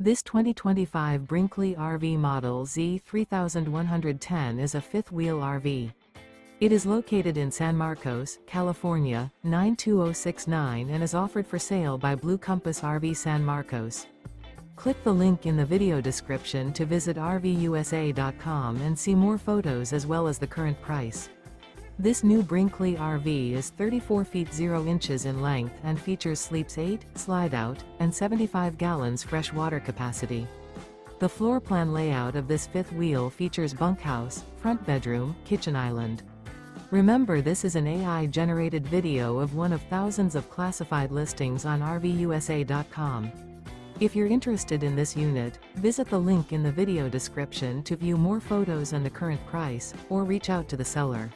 This 2025 Brinkley RV Model Z 3110 is a fifth-wheel RV. It is located in San Marcos, California, 92069 and is offered for sale by Blue Compass RV San Marcos. Click the link in the video description to visit RVUSA.com and see more photos as well as the current price. This new Brinkley RV is 34 feet 0 inches in length and features sleeps 8, slide-out, and 75 gallons fresh water capacity. The floor plan layout of this fifth wheel features bunkhouse, front bedroom, kitchen island. Remember, this is an AI-generated video of one of thousands of classified listings on RVUSA.com. If you're interested in this unit, visit the link in the video description to view more photos and the current price, or reach out to the seller.